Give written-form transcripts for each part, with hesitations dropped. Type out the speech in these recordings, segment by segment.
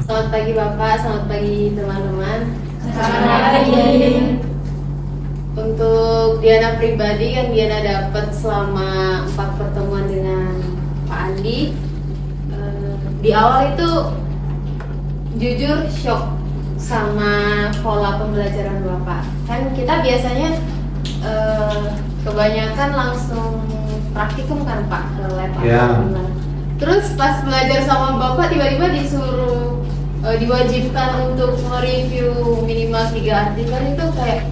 Selamat pagi Bapak, selamat pagi teman-teman. Selamat pagi. Untuk Diana pribadi yang Diana dapat selama 4 pertemuan dengan Pak Andi, di awal itu jujur shock sama pola pembelajaran Bapak. Kan kita biasanya kebanyakan langsung praktikum kan Pak ke lab atau gimana. Terus pas belajar sama Bapak tiba-tiba disuruh diwajibkan untuk mereview minimal 3 artikel itu kayak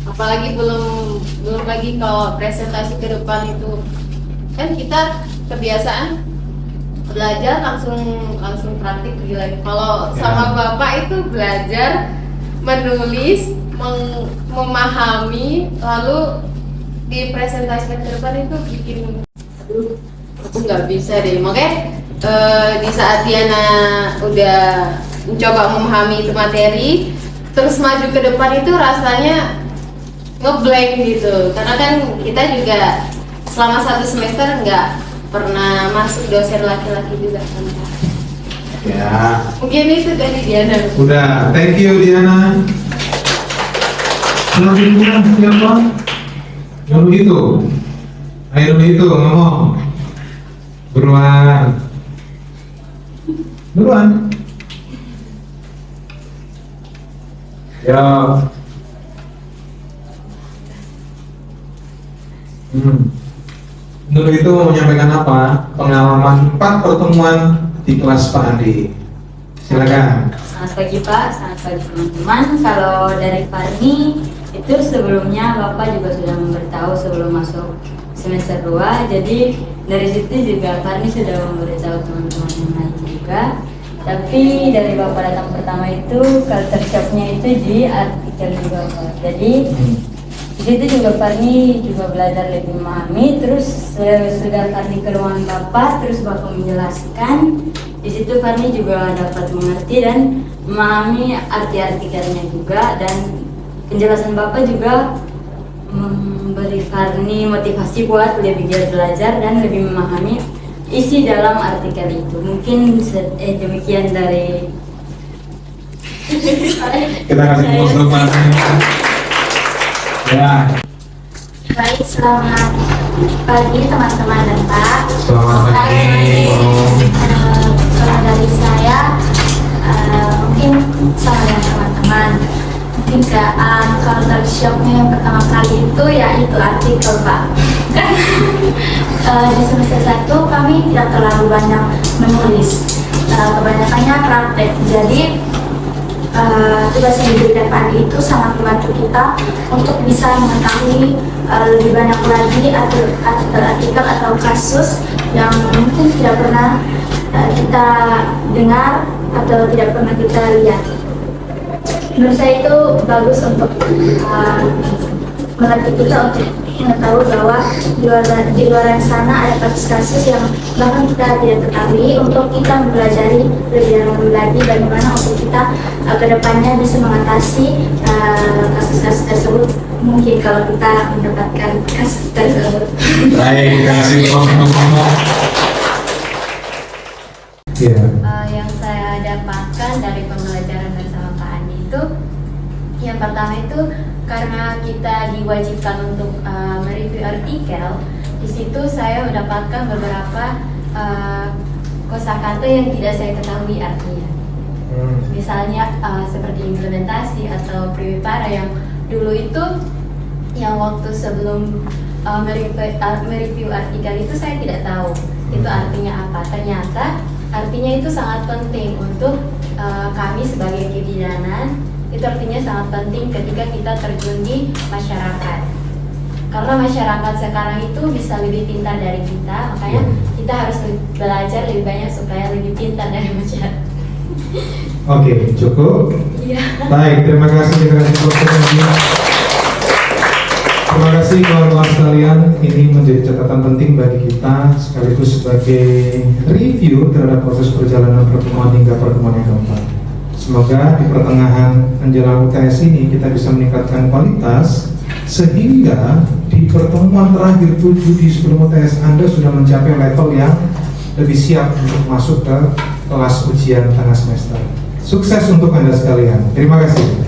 apalagi belum lagi kalau presentasi ke depan itu kan kita kebiasaan belajar langsung praktik pergi lagi. Kalau sama Bapak itu belajar menulis, memahami, lalu dipresentasikan ke depan itu bikin aku nggak bisa deh. Makanya di saat Diana udah mencoba memahami itu materi, terus maju ke depan itu rasanya ngeblank gitu. Karena kan kita juga selama 1 semester nggak pernah masuk dosen laki-laki juga kan. Ya. Mungkin itu dari Diana. Udah, thank you Diana. Selanjutnya siapa? Yang itu. Ayo itu ngomong. Buruan. Ya. Nur itu mau menyampaikan apa? Pengalaman 4 pertemuan di kelas Pak Andi. Silakan. Selamat pagi Pak, selamat pagi teman-teman. Kalau dari Farni itu sebelumnya Bapak juga sudah memberitahu sebelum masuk semester 2. Jadi dari situ juga Farni sudah memberitahu teman-teman yang lain juga. Tapi dari Bapak datang pertama itu culture shocknya itu di artikel juga Pak. Jadi di situ juga Farni juga belajar lebih memahami. Terus sudah Farni ke ruangan Bapak, terus Bapak menjelaskan. Di situ Farni juga dapat mengerti dan memahami arti artikelnya juga, dan penjelasan Bapak juga memberi Farni motivasi buat lebih giat belajar dan lebih memahami isi dalam artikel itu. Mungkin demikian dari Kita kasih tepuk tangan. Ya. Baik, selamat pagi teman-teman dan Pak. Selamat pagi. Kalau dari saya, mungkin sama dengan teman-teman, mungkin culture shocknya yang pertama kali itu yaitu artikel Pak. Kan di semester 1 kami tidak terlalu banyak menulis, kebanyakannya praktek. Jadi tugas yang diberikan Pak Andi itu sangat membantu kita untuk bisa mengetahui lebih banyak lagi artikel atau kasus yang mungkin tidak pernah kita dengar atau tidak pernah kita lihat. Menurut saya itu bagus untuk melatih kita untuk mengetahui bahwa di luar sana ada kasus-kasus yang bahkan kita tidak ketahui, untuk kita mempelajari lebih dalam lagi bagaimana untuk kita kedepannya bisa mengatasi kasus-kasus tersebut, mungkin kalau kita mendapatkan kasus tersebut. Baik, terima kasih teman-teman. Ya. yang saya dapatkan dari pembelajaran bersama Pak Andi itu, yang pertama itu karena kita diwajibkan untuk mereview artikel. Di situ saya mendapatkan beberapa kosakata yang tidak saya ketahui artinya. Misalnya seperti implementasi atau prewipara yang dulu itu, yang waktu sebelum mereview artikel itu saya tidak tahu itu artinya apa. Ternyata artinya itu sangat penting untuk kami sebagai kebidanan. Itu artinya sangat penting ketika kita terjun di masyarakat, karena masyarakat sekarang itu bisa lebih pintar dari kita, makanya kita harus belajar lebih banyak supaya lebih pintar dari masyarakat. Oke, cukup. Iya. Baik, terima kasih. Terima kasih kawan-kawan sekalian. Ini menjadi catatan penting bagi kita sekaligus sebagai review terhadap proses perjalanan pertemuan hingga pertemuan yang keempat. Semoga di pertengahan menjelang UTS ini kita bisa meningkatkan kualitas sehingga di pertemuan terakhir 7 di sebelum UTS Anda sudah mencapai level yang lebih siap untuk masuk ke kelas ujian tengah semester. Sukses untuk Anda sekalian. Terima kasih.